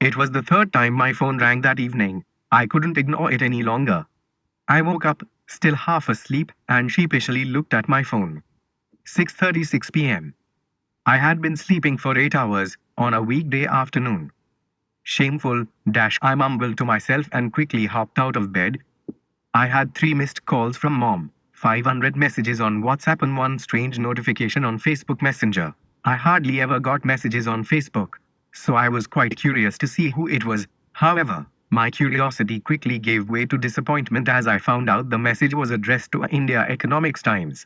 It was the third time my phone rang that evening. I couldn't ignore it any longer. I woke up, still half asleep, and sheepishly looked at my phone. 6:36 p.m. I had been sleeping for 8 hours on a weekday afternoon. Shameful, I mumbled to myself and quickly hopped out of bed. I had 3 missed calls from mom, 500 messages on WhatsApp, and one strange notification on Facebook Messenger. I hardly ever got messages on Facebook, so I was quite curious to see who it was. However, my curiosity quickly gave way to disappointment as I found out the message was addressed to India Economics Times.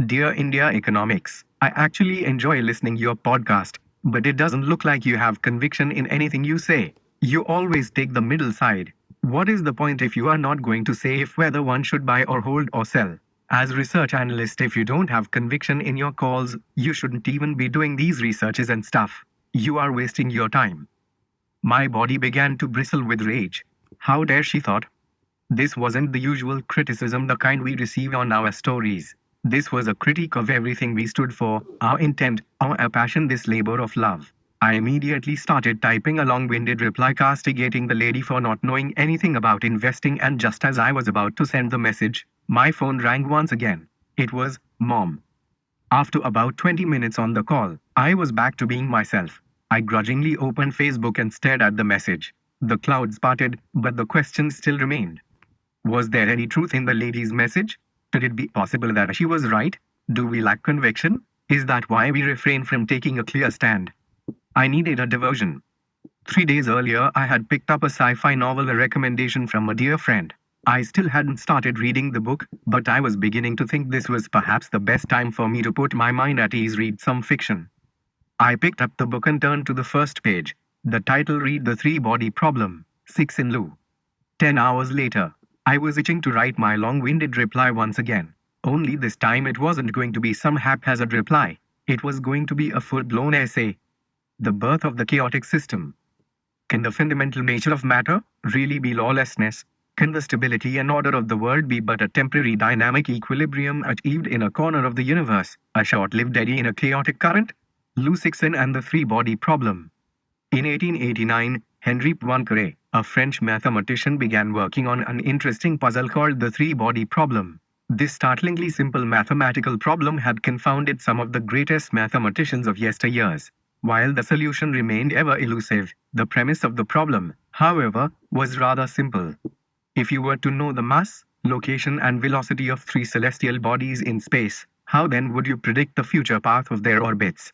Dear India Economics, I actually enjoy listening your podcast, but it doesn't look like you have conviction in anything you say. You always take the middle side. What is the point if you are not going to say if whether one should buy or hold or sell? As research analyst, if you don't have conviction in your calls, you shouldn't even be doing these researches and stuff. You are wasting your time. My body began to bristle with rage. How dare she thought? This wasn't the usual criticism, the kind we receive on our stories. This was a critique of everything we stood for, our intent, our passion, this labor of love. I immediately started typing a long-winded reply castigating the lady for not knowing anything about investing, and just as I was about to send the message, my phone rang once again. It was Mom. After about 20 minutes on the call, I was back to being myself. I grudgingly opened Facebook and stared at the message. The clouds parted, but the question still remained. Was there any truth in the lady's message? Could it be possible that she was right? Do we lack conviction? Is that why we refrain from taking a clear stand? I needed a diversion. 3 days earlier, I had picked up a sci-fi novel, a recommendation from a dear friend. I still hadn't started reading the book, but I was beginning to think this was perhaps the best time for me to put my mind at ease, read some fiction. I picked up the book and turned to the first page. The title read The Three-Body Problem, 6 in Lu. 10 hours later, I was itching to write my long-winded reply once again. Only this time it wasn't going to be some haphazard reply. It was going to be a full-blown essay. The birth of the chaotic system. Can the fundamental nature of matter really be lawlessness? Can the stability and order of the world be but a temporary dynamic equilibrium achieved in a corner of the universe, a short-lived eddy in a chaotic current? Lou Sixon and the Three-Body Problem. In 1889, Henri Poincaré, a French mathematician, began working on an interesting puzzle called the Three-Body Problem. This startlingly simple mathematical problem had confounded some of the greatest mathematicians of yesteryears. While the solution remained ever elusive, the premise of the problem, however, was rather simple. If you were to know the mass, location, and velocity of three celestial bodies in space, how then would you predict the future path of their orbits?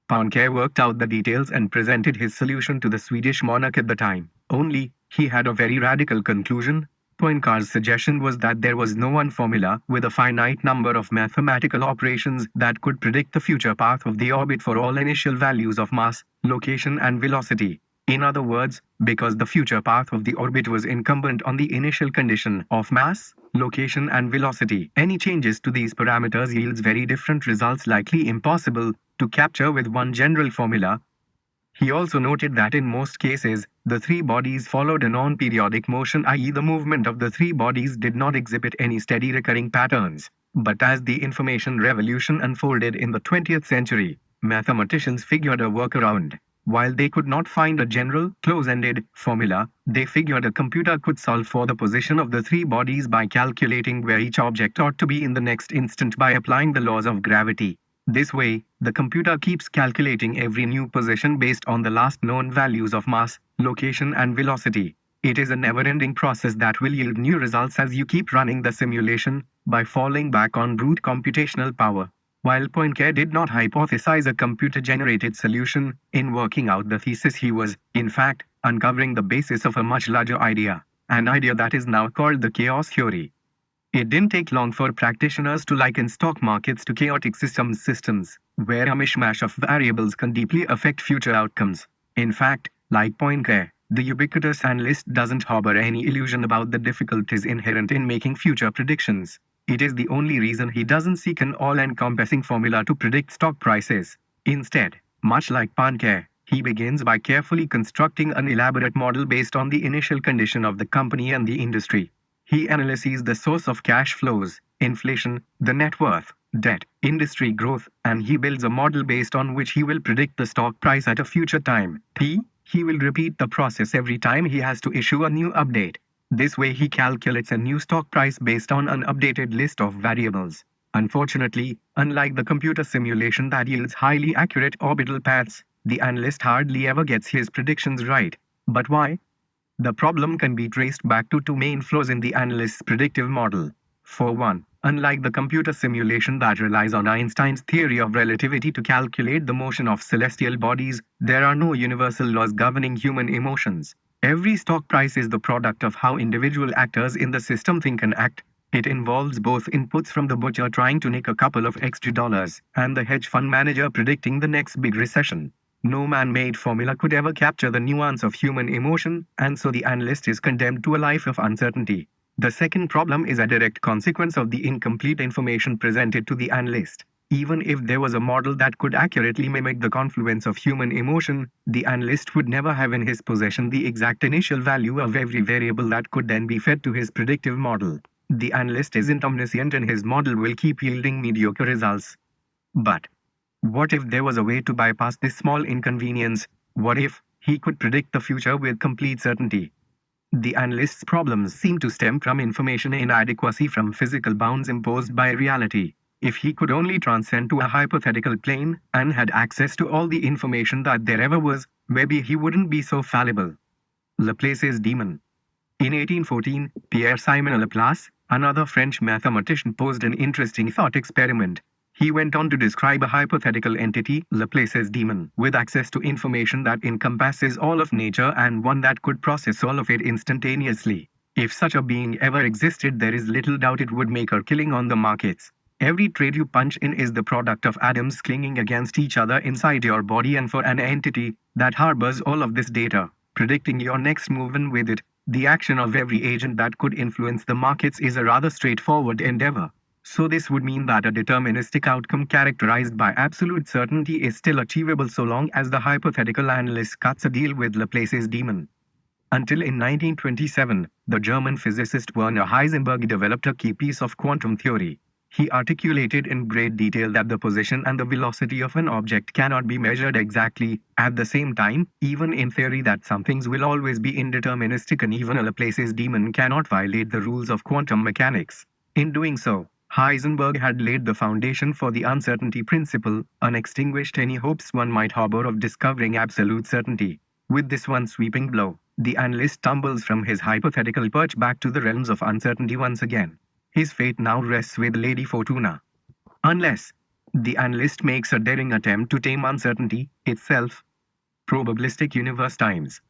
Poincaré worked out the details and presented his solution to the Swedish monarch at the time. Only, he had a very radical conclusion. Poincaré's suggestion was that there was no one formula with a finite number of mathematical operations that could predict the future path of the orbit for all initial values of mass, location, and velocity. In other words, because the future path of the orbit was incumbent on the initial condition of mass, location, and velocity, any changes to these parameters yields very different results, likely impossible to capture with one general formula. He also noted that in most cases, the three bodies followed a non-periodic motion, i.e. the movement of the three bodies did not exhibit any steady recurring patterns. But as the information revolution unfolded in the 20th century, mathematicians figured a workaround. While they could not find a general, close-ended formula, they figured a computer could solve for the position of the three bodies by calculating where each object ought to be in the next instant by applying the laws of gravity. This way, the computer keeps calculating every new position based on the last known values of mass, location, and velocity. It is a never-ending process that will yield new results as you keep running the simulation by falling back on brute computational power. While Poincaré did not hypothesize a computer-generated solution, in working out the thesis he was, in fact, uncovering the basis of a much larger idea, an idea that is now called the chaos theory. It didn't take long for practitioners to liken stock markets to chaotic systems, where a mishmash of variables can deeply affect future outcomes. In fact, like Poincaré, the ubiquitous analyst doesn't harbor any illusion about the difficulties inherent in making future predictions. It is the only reason he doesn't seek an all-encompassing formula to predict stock prices. Instead, much like Poincaré, he begins by carefully constructing an elaborate model based on the initial condition of the company and the industry. He analyzes the source of cash flows, inflation, the net worth, debt, industry growth, and he builds a model based on which he will predict the stock price at a future time, P. He will repeat the process every time he has to issue a new update. This way he calculates a new stock price based on an updated list of variables. Unfortunately, unlike the computer simulation that yields highly accurate orbital paths, the analyst hardly ever gets his predictions right. But why? The problem can be traced back to two main flaws in the analyst's predictive model. For one, unlike the computer simulation that relies on Einstein's theory of relativity to calculate the motion of celestial bodies, there are no universal laws governing human emotions. Every stock price is the product of how individual actors in the system think and act. It involves both inputs from the butcher trying to nick a couple of extra dollars and the hedge fund manager predicting the next big recession. No man-made formula could ever capture the nuance of human emotion, and so the analyst is condemned to a life of uncertainty. The second problem is a direct consequence of the incomplete information presented to the analyst. Even if there was a model that could accurately mimic the confluence of human emotion, the analyst would never have in his possession the exact initial value of every variable that could then be fed to his predictive model. The analyst isn't omniscient and his model will keep yielding mediocre results. But what if there was a way to bypass this small inconvenience? What if he could predict the future with complete certainty? The analyst's problems seem to stem from information inadequacy from physical bounds imposed by reality. If he could only transcend to a hypothetical plane and had access to all the information that there ever was, maybe he wouldn't be so fallible. Laplace's demon. In 1814, Pierre-Simon Laplace, another French mathematician, posed an interesting thought experiment. He went on to describe a hypothetical entity, Laplace's demon, with access to information that encompasses all of nature and one that could process all of it instantaneously. If such a being ever existed, there is little doubt it would make her killing on the markets. Every trade you punch in is the product of atoms clinging against each other inside your body, and for an entity that harbors all of this data, predicting your next move and with it, the action of every agent that could influence the markets is a rather straightforward endeavor. So this would mean that a deterministic outcome characterized by absolute certainty is still achievable so long as the hypothetical analyst cuts a deal with Laplace's demon. Until in 1927, the German physicist Werner Heisenberg developed a key piece of quantum theory. He articulated in great detail that the position and the velocity of an object cannot be measured exactly at the same time, even in theory, that some things will always be indeterministic, and even a Laplace's demon cannot violate the rules of quantum mechanics. In doing so, Heisenberg had laid the foundation for the uncertainty principle, unextinguished any hopes one might harbor of discovering absolute certainty. With this one sweeping blow, the analyst tumbles from his hypothetical perch back to the realms of uncertainty once again. His fate now rests with Lady Fortuna. Unless the analyst makes a daring attempt to tame uncertainty itself. Probabilistic Universe Times.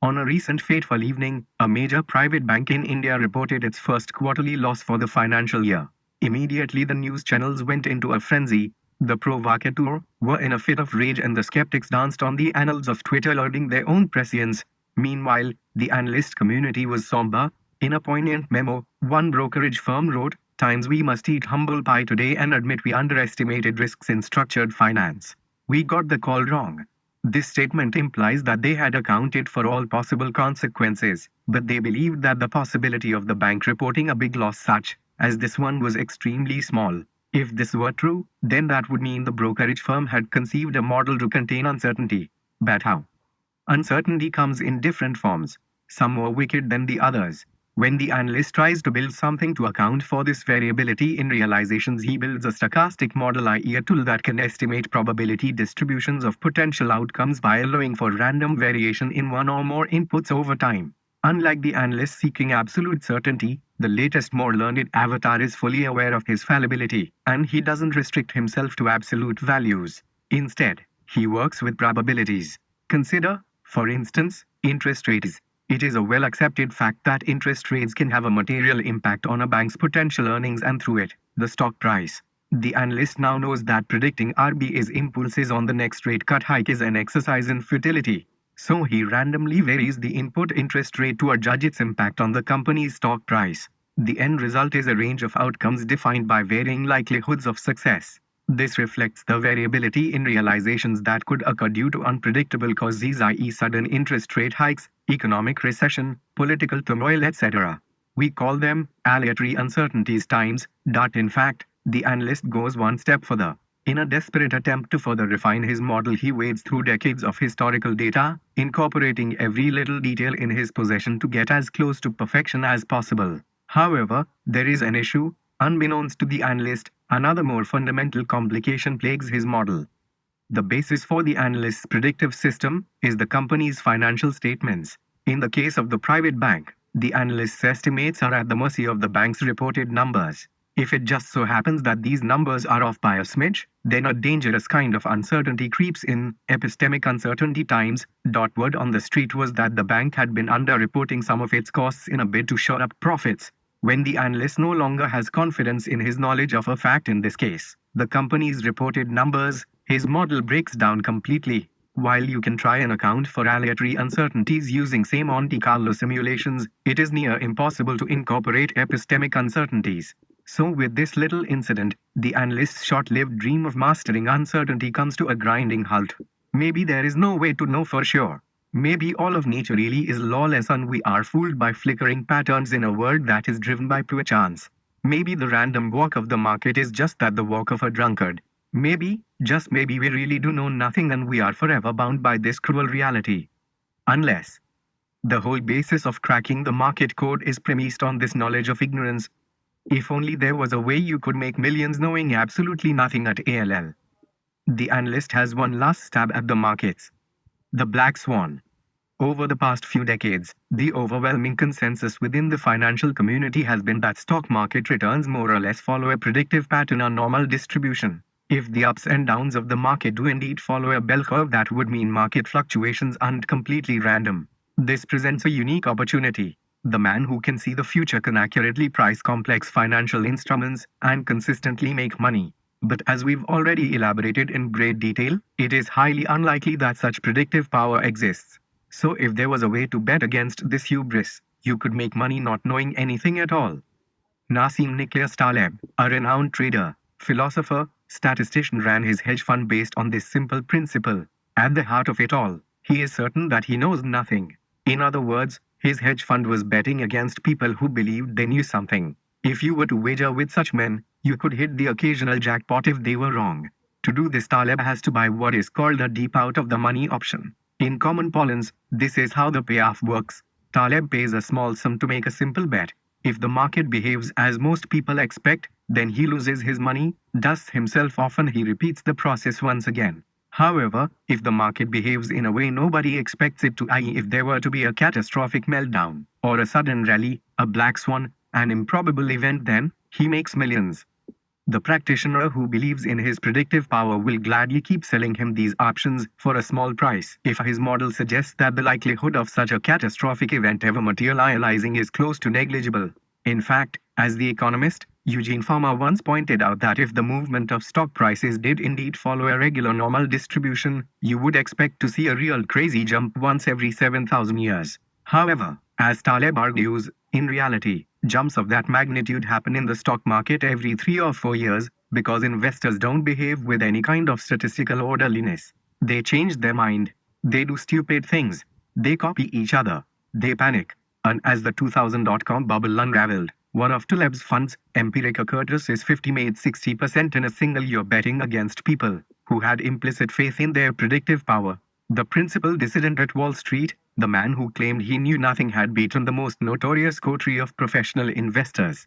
On a recent fateful evening, a major private bank in India reported its first quarterly loss for the financial year. Immediately the news channels went into a frenzy. The provocateurs were in a fit of rage and the skeptics danced on the annals of Twitter learning their own prescience. Meanwhile, the analyst community was somber. In a poignant memo, one brokerage firm wrote, "Times we must eat humble pie today and admit we underestimated risks in structured finance. We got the call wrong." This statement implies that they had accounted for all possible consequences, but they believed that the possibility of the bank reporting a big loss such as this one was extremely small. If this were true, then that would mean the brokerage firm had conceived a model to contain uncertainty. But how? Uncertainty comes in different forms, some more wicked than the others. When the analyst tries to build something to account for this variability in realizations, he builds a stochastic model, i.e. a tool that can estimate probability distributions of potential outcomes by allowing for random variation in one or more inputs over time. Unlike the analyst seeking absolute certainty, the latest more learned avatar is fully aware of his fallibility, and he doesn't restrict himself to absolute values. Instead, he works with probabilities. Consider, for instance, interest rates. It is a well-accepted fact that interest rates can have a material impact on a bank's potential earnings and through it, the stock price. The analyst now knows that predicting RBA's impulses on the next rate cut hike is an exercise in futility. So he randomly varies the input interest rate to judge its impact on the company's stock price. The end result is a range of outcomes defined by varying likelihoods of success. This reflects the variability in realizations that could occur due to unpredictable causes, i.e. sudden interest rate hikes, economic recession, political turmoil, etc. We call them aleatory uncertainties times. In fact, the analyst goes one step further. In a desperate attempt to further refine his model, he wades through decades of historical data, incorporating every little detail in his possession to get as close to perfection as possible. However, there is an issue. Unbeknownst to the analyst, another more fundamental complication plagues his model. The basis for the analyst's predictive system is the company's financial statements. In the case of the private bank, the analyst's estimates are at the mercy of the bank's reported numbers. If it just so happens that these numbers are off by a smidge, then a dangerous kind of uncertainty creeps in. Epistemic uncertainty times. Word on the street was that the bank had been underreporting some of its costs in a bid to shore up profits. When the analyst no longer has confidence in his knowledge of a fact, in this case, the company's reported numbers, his model breaks down completely. While you can try and account for aleatory uncertainties using same Monte Carlo simulations, it is near impossible to incorporate epistemic uncertainties. So with this little incident, the analyst's short-lived dream of mastering uncertainty comes to a grinding halt. Maybe there is no way to know for sure. Maybe all of nature really is lawless and we are fooled by flickering patterns in a world that is driven by pure chance. Maybe the random walk of the market is just that, the walk of a drunkard. Maybe, just maybe, we really do know nothing and we are forever bound by this cruel reality. Unless the whole basis of cracking the market code is premised on this knowledge of ignorance. If only there was a way you could make millions knowing absolutely nothing at ALL. The analyst has one last stab at the markets. The black swan. Over the past few decades, the overwhelming consensus within the financial community has been that stock market returns more or less follow a predictive pattern or normal distribution. If the ups and downs of the market do indeed follow a bell curve, that would mean market fluctuations aren't completely random. This presents a unique opportunity. The man who can see the future can accurately price complex financial instruments and consistently make money. But as we've already elaborated in great detail, it is highly unlikely that such predictive power exists. So if there was a way to bet against this hubris, you could make money not knowing anything at all. Nassim Nicholas Taleb, a renowned trader, philosopher, statistician, ran his hedge fund based on this simple principle. At the heart of it all, he is certain that he knows nothing. In other words, his hedge fund was betting against people who believed they knew something. If you were to wager with such men, you could hit the occasional jackpot if they were wrong. To do this, Taleb has to buy what is called a deep out of the money option. In common parlance, this is how the payoff works. Taleb pays a small sum to make a simple bet. If the market behaves as most people expect, then he loses his money, dusts himself off, and he repeats the process once again. However, if the market behaves in a way nobody expects it to, i.e., if there were to be a catastrophic meltdown, or a sudden rally, a black swan, an improbable event, then he makes millions. The practitioner who believes in his predictive power will gladly keep selling him these options for a small price if his model suggests that the likelihood of such a catastrophic event ever materializing is close to negligible. In fact, as the economist Eugene Farmer once pointed out, that if the movement of stock prices did indeed follow a regular normal distribution, you would expect to see a real crazy jump once every 7,000 years. However, as Taleb argues, in reality, jumps of that magnitude happen in the stock market every 3 or 4 years, because investors don't behave with any kind of statistical orderliness. They change their mind. They do stupid things. They copy each other. They panic. And as the 2000.com bubble unraveled, one of Taleb's funds, Empirica Curtis's 50, made 60% in a single year betting against people who had implicit faith in their predictive power. The principal dissident at Wall Street, the man who claimed he knew nothing, had beaten the most notorious coterie of professional investors.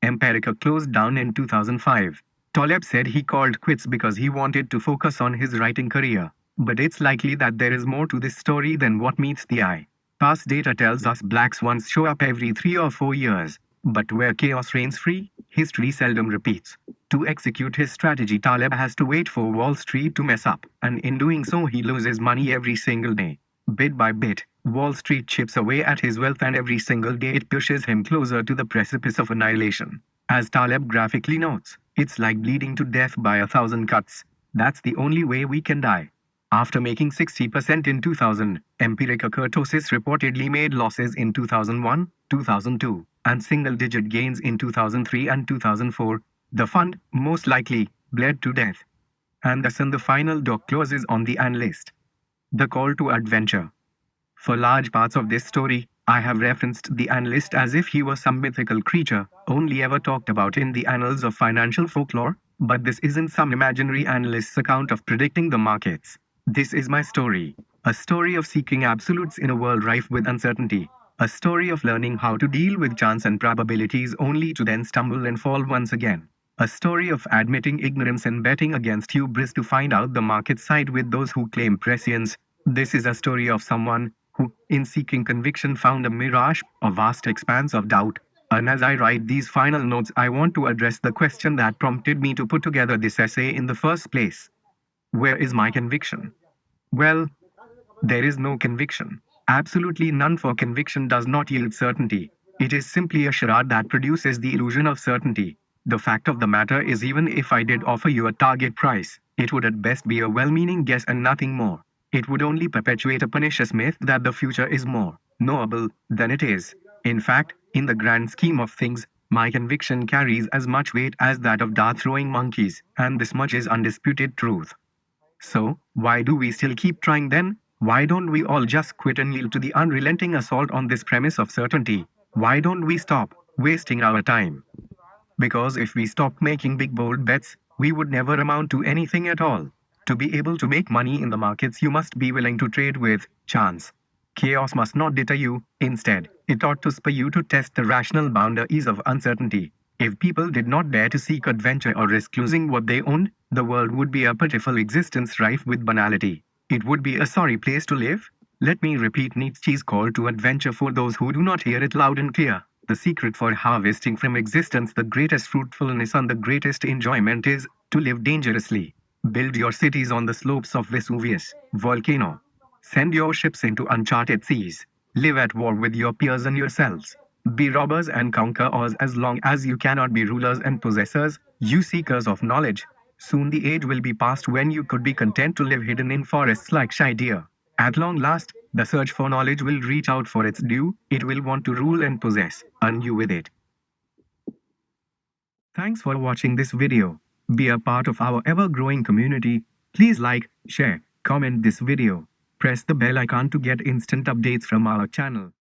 Empirica closed down in 2005. Taleb said he called quits because he wanted to focus on his writing career. But it's likely that there is more to this story than what meets the eye. Past data tells us black swans show up every 3 or 4 years. But where chaos reigns free, history seldom repeats. To execute his strategy, Taleb has to wait for Wall Street to mess up, and in doing so he loses money every single day. Bit by bit, Wall Street chips away at his wealth, and every single day it pushes him closer to the precipice of annihilation. As Taleb graphically notes, it's like bleeding to death by 1,000 cuts. That's the only way we can die. After making 60% in 2000, Empirica Kurtosis reportedly made losses in 2001, 2002, and single-digit gains in 2003 and 2004. The fund, most likely, bled to death. And thus the final doc closes on the Analyst. The call to adventure. For large parts of this story, I have referenced the Analyst as if he was some mythical creature, only ever talked about in the annals of financial folklore. But this isn't some imaginary analyst's account of predicting the markets. This is my story. A story of seeking absolutes in a world rife with uncertainty. A story of learning how to deal with chance and probabilities only to then stumble and fall once again. A story of admitting ignorance and betting against hubris to find out the market side with those who claim prescience. This is a story of someone who, in seeking conviction, found a mirage, a vast expanse of doubt. And as I write these final notes, I want to address the question that prompted me to put together this essay in the first place. Where is my conviction? Well, there is no conviction. Absolutely none, for conviction does not yield certainty. It is simply a charade that produces the illusion of certainty. The fact of the matter is, even if I did offer you a target price, it would at best be a well meaning guess and nothing more. It would only perpetuate a pernicious myth that the future is more knowable than it is. In fact, in the grand scheme of things, my conviction carries as much weight as that of dart throwing monkeys, and this much is undisputed truth. So, why do we still keep trying then? Why don't we all just quit and yield to the unrelenting assault on this premise of certainty? Why don't we stop wasting our time? Because if we stopped making big bold bets, we would never amount to anything at all. To be able to make money in the markets, you must be willing to trade with chance. Chaos must not deter you. Instead, it ought to spur you to test the rational boundaries of uncertainty. If people did not dare to seek adventure or risk losing what they owned, the world would be a pitiful existence rife with banality. It would be a sorry place to live. Let me repeat Nietzsche's call to adventure for those who do not hear it loud and clear. The secret for harvesting from existence the greatest fruitfulness and the greatest enjoyment is to live dangerously. Build your cities on the slopes of Vesuvius volcano. Send your ships into uncharted seas. Live at war with your peers and yourselves. Be robbers and conquerors as long as you cannot be rulers and possessors, you seekers of knowledge. Soon the age will be past when you could be content to live hidden in forests like shy deer. At long last, the search for knowledge will reach out for its due, it will want to rule and possess, and you with it. Thanks for watching this video. Be a part of our ever-growing community. Please like, share, comment this video. Press the bell icon to get instant updates from our channel.